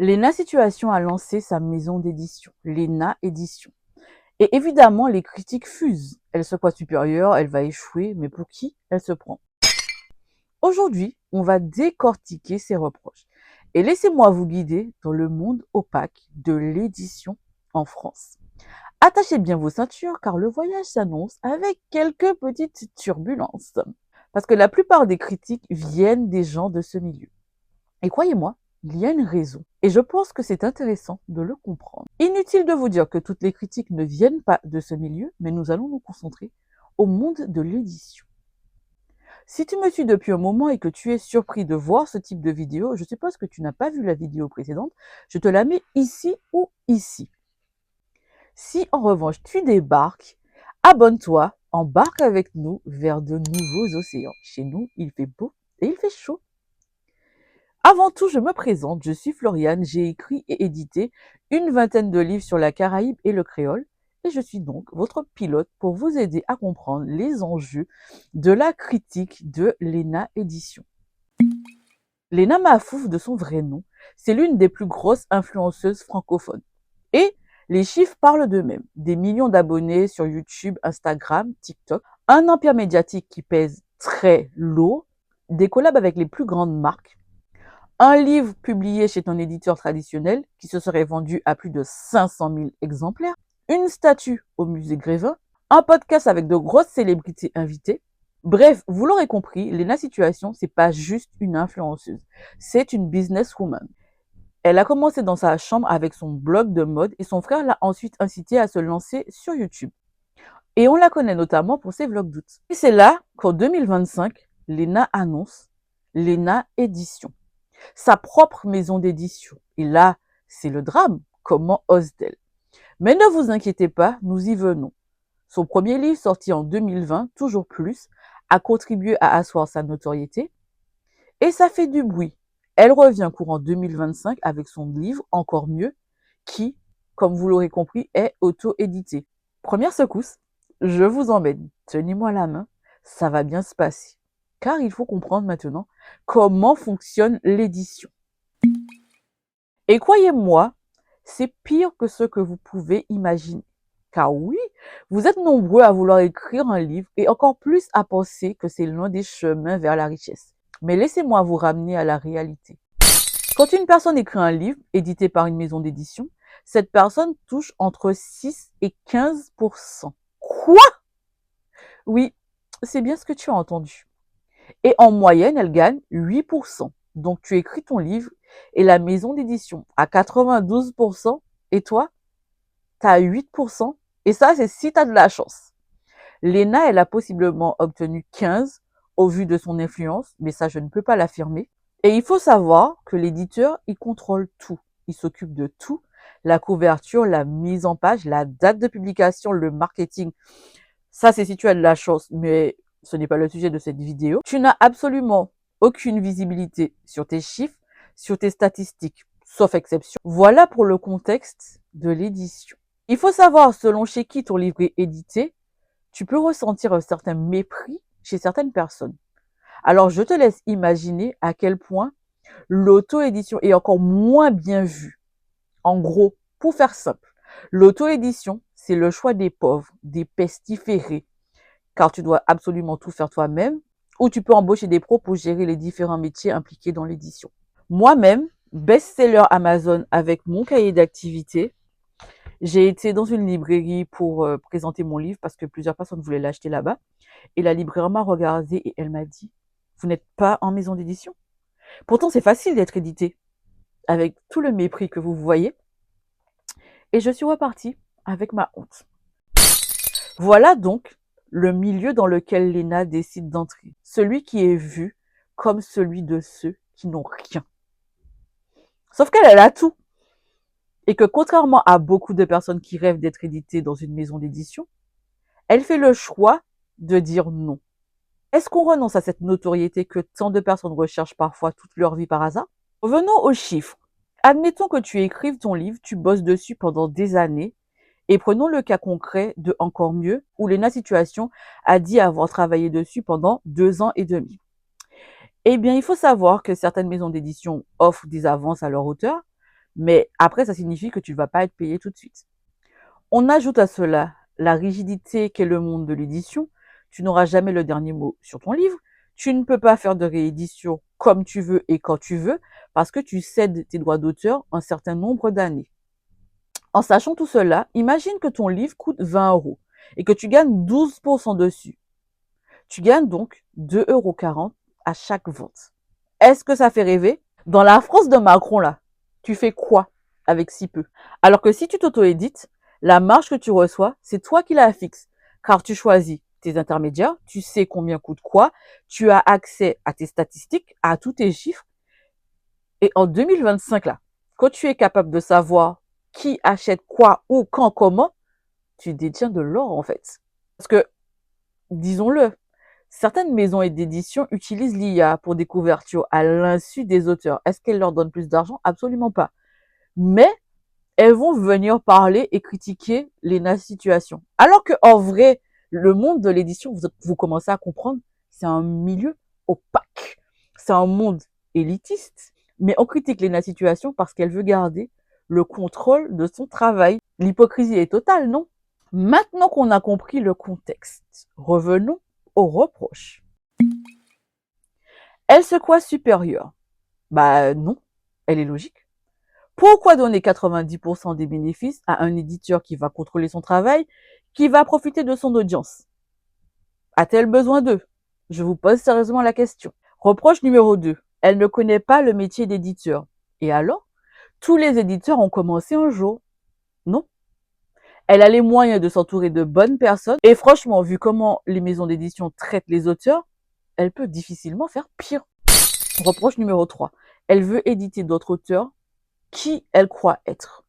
Léna Situation a lancé sa maison d'édition, Léna Édition. Et évidemment, les critiques fusent. Elle se croit supérieure, elle va échouer, mais pour qui elle se prend? Aujourd'hui, on va décortiquer ces reproches. Et laissez-moi vous guider dans le monde opaque de l'édition en France. Attachez bien vos ceintures car le voyage s'annonce avec quelques petites turbulences. Parce que la plupart des critiques viennent des gens de ce milieu. Et croyez-moi, il y a une raison. Et je pense que c'est intéressant de le comprendre. Inutile de vous dire que toutes les critiques ne viennent pas de ce milieu, mais nous allons nous concentrer au monde de l'édition. Si tu me suis depuis un moment et que tu es surpris de voir ce type de vidéo, je suppose que tu n'as pas vu la vidéo précédente. Je te la mets ici ou ici. Si en revanche tu débarques, abonne-toi, embarque avec nous vers de nouveaux océans. Chez nous, il fait beau et il fait chaud. Avant tout, je me présente, je suis Floriane, j'ai écrit et édité une vingtaine de livres sur la Caraïbe et le créole, et je suis donc votre pilote pour vous aider à comprendre les enjeux de la critique de Léna Édition. Léna Mahfouz, de son vrai nom, c'est l'une des plus grosses influenceuses francophones. Et les chiffres parlent d'eux-mêmes. Des millions d'abonnés sur YouTube, Instagram, TikTok, un empire médiatique qui pèse très lourd, des collabs avec les plus grandes marques, un livre publié chez ton éditeur traditionnel qui se serait vendu à plus de 500 000 exemplaires, une statue au musée Grévin, un podcast avec de grosses célébrités invitées. Bref, vous l'aurez compris, Léna Situation, c'est pas juste une influenceuse, c'est une businesswoman. Elle a commencé dans sa chambre avec son blog de mode et son frère l'a ensuite incité à se lancer sur YouTube. Et on la connaît notamment pour ses vlogs d'août. Et c'est là qu'en 2025, Léna annonce Léna Édition, sa propre maison d'édition. Et là, c'est le drame. Comment ose-t-elle? Mais ne vous inquiétez pas, nous y venons. Son premier livre, sorti en 2020, Toujours plus, a contribué à asseoir sa notoriété. Et ça fait du bruit. Elle revient courant 2025 avec son livre Encore mieux, qui, comme vous l'aurez compris, est auto-édité. Première secousse, je vous emmène. Tenez-moi la main, ça va bien se passer. Car il faut comprendre maintenant comment fonctionne l'édition. Et croyez-moi, c'est pire que ce que vous pouvez imaginer. Car oui, vous êtes nombreux à vouloir écrire un livre et encore plus à penser que c'est l'un des chemins vers la richesse. Mais laissez-moi vous ramener à la réalité. Quand une personne écrit un livre édité par une maison d'édition, cette personne touche entre 6 et 15%. Quoi? Oui, c'est bien ce que tu as entendu. Et en moyenne, elle gagne 8%. Donc tu écris ton livre et la maison d'édition à 92% et toi, tu as 8%. Et ça, c'est si tu as de la chance. Léna, elle a possiblement obtenu 15 au vu de son influence, mais ça, je ne peux pas l'affirmer. Et il faut savoir que l'éditeur, il contrôle tout. Il s'occupe de tout. La couverture, la mise en page, la date de publication, le marketing. Ça, c'est si tu as de la chance, mais ce n'est pas le sujet de cette vidéo. Tu n'as absolument aucune visibilité sur tes chiffres, sur tes statistiques, sauf exception. Voilà pour le contexte de l'édition. Il faut savoir selon chez qui ton livre est édité, tu peux ressentir un certain mépris chez certaines personnes. Alors, je te laisse imaginer à quel point l'auto-édition est encore moins bien vue. En gros, pour faire simple, l'auto-édition, c'est le choix des pauvres, des pestiférés, car tu dois absolument tout faire toi-même, ou tu peux embaucher des pros pour gérer les différents métiers impliqués dans l'édition. Moi-même, best-seller Amazon avec mon cahier d'activité, j'ai été dans une librairie pour présenter mon livre parce que plusieurs personnes voulaient l'acheter là-bas. Et la libraire m'a regardé et elle m'a dit, vous n'êtes pas en maison d'édition? Pourtant, c'est facile d'être édité, avec tout le mépris que vous voyez. Et je suis repartie avec ma honte. Voilà donc le milieu dans lequel Léna décide d'entrer. Celui qui est vu comme celui de ceux qui n'ont rien. Sauf qu'elle, elle a tout. Et que contrairement à beaucoup de personnes qui rêvent d'être éditées dans une maison d'édition, elle fait le choix de dire non. Est-ce qu'on renonce à cette notoriété que tant de personnes recherchent parfois toute leur vie par hasard? Revenons aux chiffres. Admettons que tu écrives ton livre, tu bosses dessus pendant des années, et prenons le cas concret de Encore mieux, où Léna Situation a dit avoir travaillé dessus pendant 2 ans et demi. Eh bien, il faut savoir que certaines maisons d'édition offrent des avances à leur auteur, Mais après, ça signifie que tu ne vas pas être payé tout de suite. On ajoute à cela la rigidité qu'est le monde de l'édition. Tu n'auras jamais le dernier mot sur ton livre. Tu ne peux pas faire de réédition comme tu veux et quand tu veux parce que tu cèdes tes droits d'auteur un certain nombre d'années. En sachant tout cela, imagine que ton livre coûte 20 € et que tu gagnes 12% dessus. Tu gagnes donc 2,40 € à chaque vente. Est-ce que ça fait rêver? Dans la France de Macron, là, tu fais quoi avec si peu? Alors que si tu t'auto-édites, la marge que tu reçois, c'est toi qui la fixes, car tu choisis tes intermédiaires, tu sais combien coûte quoi, tu as accès à tes statistiques, à tous tes chiffres. Et en 2025, là, quand tu es capable de savoir qui achète quoi, où, quand, comment, tu détiens de l'or, en fait. Parce que, disons-le, certaines maisons d'édition utilisent l'IA pour des couvertures à l'insu des auteurs. Est-ce qu'elles leur donnent plus d'argent? Absolument pas. Mais elles vont venir parler et critiquer les situations. Alors que en vrai, le monde de l'édition, vous commencez à comprendre, c'est un milieu opaque. C'est un monde élitiste. Mais on critique les situations parce qu'elle veut garder le contrôle de son travail. L'hypocrisie est totale, non? Maintenant qu'on a compris le contexte, revenons aux reproches. Elle se croit supérieure? Bah non, elle est logique. Pourquoi donner 90% des bénéfices à un éditeur qui va contrôler son travail, qui va profiter de son audience? A-t-elle besoin d'eux? Je vous pose sérieusement la question. Reproche numéro 2. Elle ne connaît pas le métier d'éditeur. Et alors? Tous les éditeurs ont commencé un jour. Non. Elle a les moyens de s'entourer de bonnes personnes. Et franchement, vu comment les maisons d'édition traitent les auteurs, elle peut difficilement faire pire. Reproche numéro 3. Elle veut éditer d'autres auteurs qui elle croit être.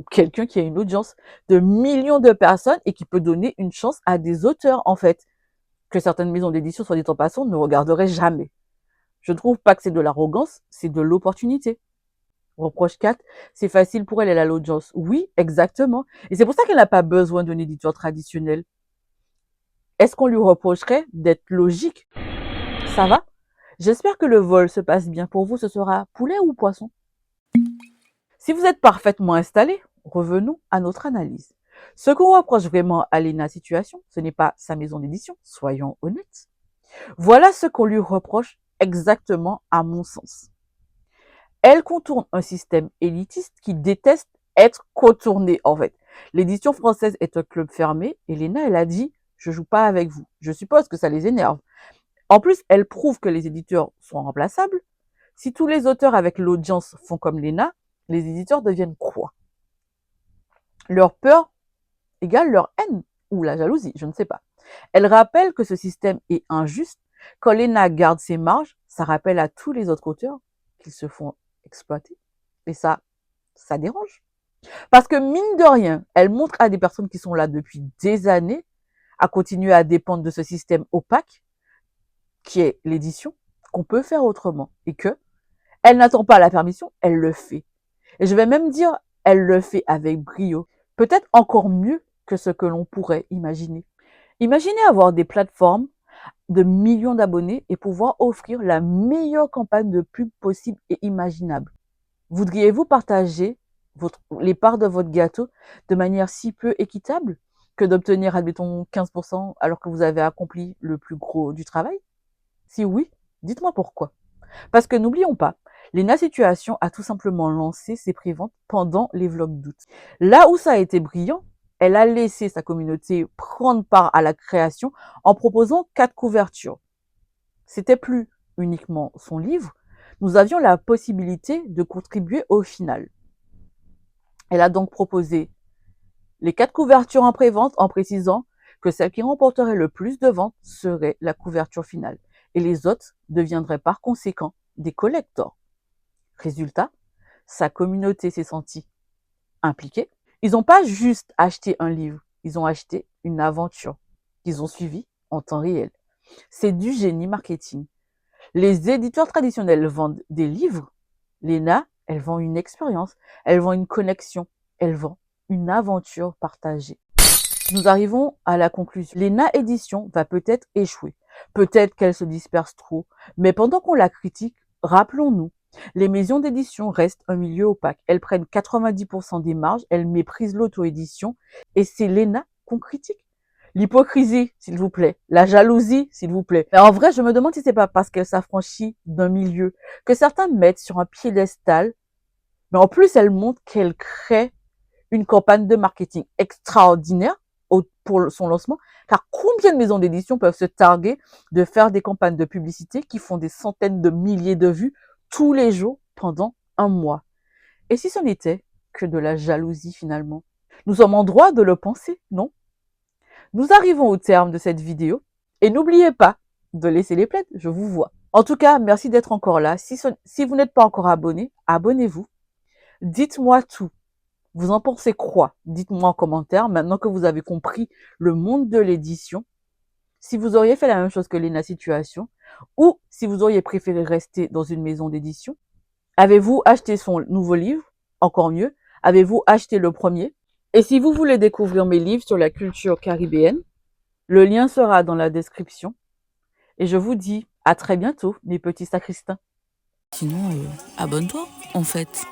Quelqu'un qui a une audience de millions de personnes et qui peut donner une chance à des auteurs, en fait, que certaines maisons d'édition, soit dit en passant, ne regarderaient jamais. Je ne trouve pas que c'est de l'arrogance, c'est de l'opportunité. Reproche 4, c'est facile pour elle, elle a l'audience. Oui, exactement. Et c'est pour ça qu'elle n'a pas besoin d'un éditeur traditionnel. Est-ce qu'on lui reprocherait d'être logique? Ça va? J'espère que le vol se passe bien pour vous. Ce sera poulet ou poisson? Si vous êtes parfaitement installé, revenons à notre analyse. Ce qu'on reproche vraiment à Lena Situation, ce n'est pas sa maison d'édition, soyons honnêtes. Voilà ce qu'on lui reproche exactement à mon sens. Elle contourne un système élitiste qui déteste être contourné, en fait. L'édition française est un club fermé et Lena, elle a dit « je joue pas avec vous ». Je suppose que ça les énerve. En plus, elle prouve que les éditeurs sont remplaçables. Si tous les auteurs avec l'audience font comme Lena, les éditeurs deviennent quoi? Leur peur égale leur haine ou la jalousie, je ne sais pas. Elle rappelle que ce système est injuste. Quand Lena garde ses marges, ça rappelle à tous les autres auteurs qu'ils se font exploiter. Et ça dérange. Parce que mine de rien, elle montre à des personnes qui sont là depuis des années à continuer à dépendre de ce système opaque qui est l'édition, qu'on peut faire autrement et que elle n'attend pas la permission, elle le fait. Et je vais même dire, elle le fait avec brio. Peut-être encore mieux que ce que l'on pourrait imaginer. Imaginez avoir des plateformes de millions d'abonnés et pouvoir offrir la meilleure campagne de pub possible et imaginable. Voudriez-vous partager les parts de votre gâteau de manière si peu équitable que d'obtenir, admettons, 15% alors que vous avez accompli le plus gros du travail? Si oui, dites-moi pourquoi. Parce que n'oublions pas, Lena Situation a tout simplement lancé ses préventes pendant les vlogs d'août. Là où ça a été brillant, elle a laissé sa communauté prendre part à la création en proposant 4 couvertures. C'était plus uniquement son livre, nous avions la possibilité de contribuer au final. Elle a donc proposé les 4 couvertures en prévente en précisant que celle qui remporterait le plus de ventes serait la couverture finale et les autres deviendraient par conséquent des collectors. Résultat, sa communauté s'est sentie impliquée. Ils n'ont pas juste acheté un livre, ils ont acheté une aventure qu'ils ont suivie en temps réel. C'est du génie marketing. Les éditeurs traditionnels vendent des livres. Lena, elle vend une expérience, elle vend une connexion, elle vend une aventure partagée. Nous arrivons à la conclusion. Lena Édition va peut-être échouer. Peut-être qu'elle se disperse trop. Mais pendant qu'on la critique, rappelons-nous Les maisons d'édition restent un milieu opaque. Elles prennent 90% des marges, elles méprisent l'auto-édition et c'est l'ENA qu'on critique. L'hypocrisie, s'il vous plaît. La jalousie, s'il vous plaît. Mais en vrai, je me demande si c'est pas parce qu'elle s'affranchit d'un milieu que certains mettent sur un piédestal, mais en plus, elle montre qu'elle crée une campagne de marketing extraordinaire pour son lancement, car combien de maisons d'édition peuvent se targuer de faire des campagnes de publicité qui font des centaines de milliers de vues tous les jours pendant un mois? Et si ce n'était que de la jalousie finalement? Nous sommes en droit de le penser, non? Nous arrivons au terme de cette vidéo et n'oubliez pas de laisser les plaides, je vous vois. En tout cas, merci d'être encore là. Si vous n'êtes pas encore abonné, abonnez-vous. Dites-moi tout. Vous en pensez quoi? Dites-moi en commentaire, maintenant que vous avez compris le monde de l'édition, si vous auriez fait la même chose que Lena Situation, ou si vous auriez préféré rester dans une maison d'édition. Avez-vous acheté son nouveau livre? Encore mieux, avez-vous acheté le premier? Et si vous voulez découvrir mes livres sur la culture caribéenne, le lien sera dans la description. Et je vous dis à très bientôt, mes petits sacristains. Sinon, abonne-toi, en fait.